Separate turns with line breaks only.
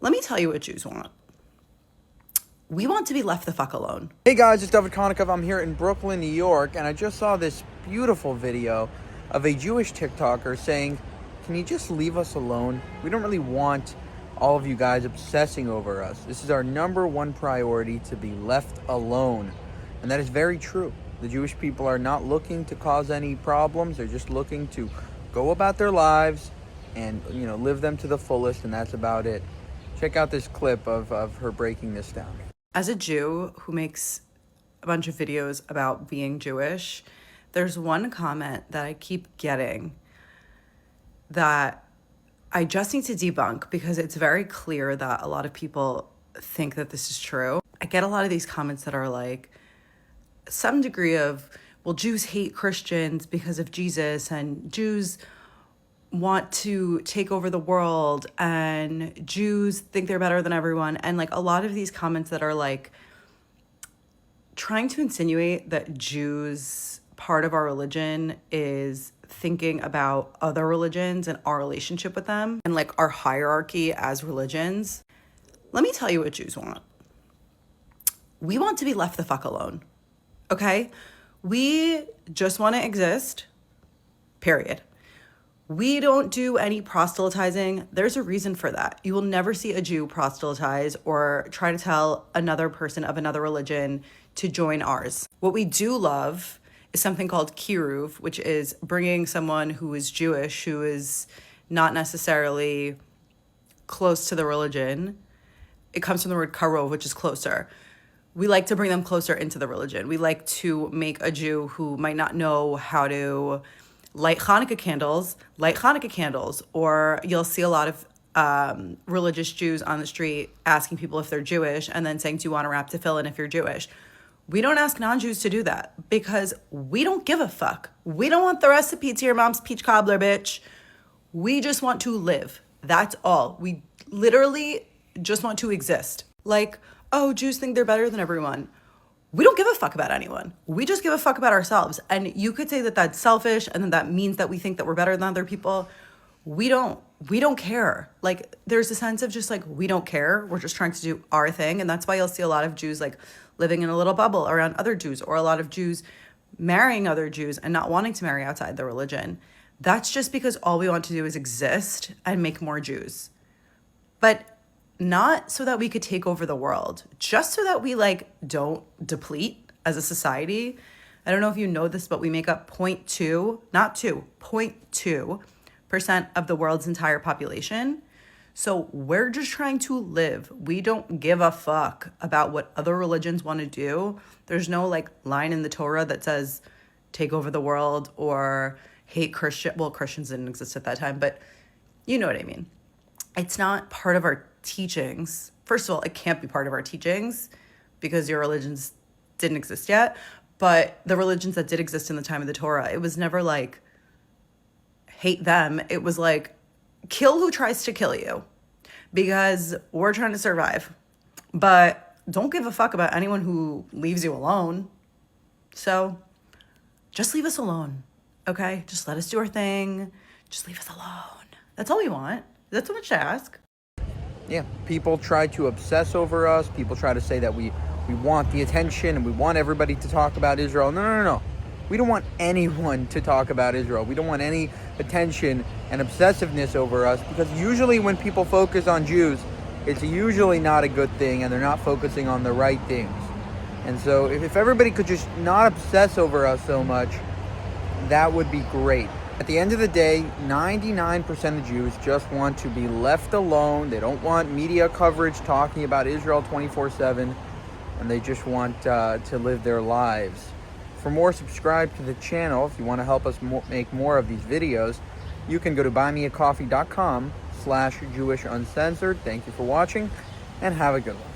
Let me tell you what Jews want. We want to be left the fuck alone.
Hey guys, it's David Konikov. I'm here in Brooklyn, New York, and I just saw this beautiful video of a Jewish TikToker saying, can you just leave us alone? We don't really want all of you guys obsessing over us. This is our number one priority, to be left alone. And that is very true. The Jewish people are not looking to cause any problems. They're just looking to go about their lives and, live them to the fullest, and that's about it. Check out this clip of her breaking this down.
As a Jew who makes a bunch of videos about being Jewish, there's one comment that I keep getting that I just need to debunk, because it's very clear that a lot of people think that this is true. I get a lot of these comments that are like some degree of, well, Jews hate Christians because of Jesus, and Jews want to take over the world, and Jews think they're better than everyone. And like a lot of these comments that are like trying to insinuate that Jews, part of our religion is thinking about other religions and our relationship with them and like our hierarchy as religions. Let me tell you what Jews want. We want to be left the fuck alone. Okay? We just want to exist. Period. We don't do any proselytizing. There's a reason for that. You will never see a Jew proselytize or try to tell another person of another religion to join ours. What we do love is something called kiruv, which is bringing someone who is Jewish, who is not necessarily close to the religion. It comes from the word karov, which is closer. We like to bring them closer into the religion. We like to make a Jew who might not know how to light Hanukkah candles, or you'll see a lot of religious Jews on the street asking people if they're Jewish and then saying, do you want to wrap tefillin if you're Jewish? We don't ask non-Jews to do that because we don't give a fuck. We don't want the recipe to your mom's peach cobbler, bitch. We just want to live. That's all. We literally just want to exist. Like, oh, Jews think they're better than everyone. We don't give a fuck about anyone. We just give a fuck about ourselves. And you could say that that's selfish and then that means that we think that we're better than other people. We don't care. Like, there's a sense of just like, we don't care. We're just trying to do our thing. And that's why you'll see a lot of Jews like living in a little bubble around other Jews, or a lot of Jews marrying other Jews and not wanting to marry outside their religion. That's just because all we want to do is exist and make more Jews. But not so that we could take over the world, just so that we like don't deplete as a society. I don't know if you know this, but we make up 0.2% of the world's entire population. So we're just trying to live. We don't give a fuck about what other religions want to do. There's no like line in the Torah that says take over the world or hate Christian. Well, Christians didn't exist at that time, but you know what I mean. It's not part of our teachings. First of all, it can't be part of our teachings because your religions didn't exist yet. But the religions that did exist in the time of the Torah, it was never like hate them. It was like kill who tries to kill you, because we're trying to survive. But don't give a fuck about anyone who leaves you alone. So just leave us alone, okay? Just let us do our thing. Just leave us alone. That's all we want. That's so much to ask.
Yeah, people try to obsess over us. People try to say that we want the attention and we want everybody to talk about Israel. No. We don't want anyone to talk about Israel. We don't want any attention and obsessiveness over us, because usually when people focus on Jews, it's usually not a good thing and they're not focusing on the right things. And so if everybody could just not obsess over us so much, that would be great. At the end of the day, 99% of Jews just want to be left alone. They don't want media coverage talking about Israel 24/7, and they just want to live their lives. For more, subscribe to the channel. If you want to help us make more of these videos, you can go to buymeacoffee.com/JewishUncensored. Thank you for watching, and have a good one.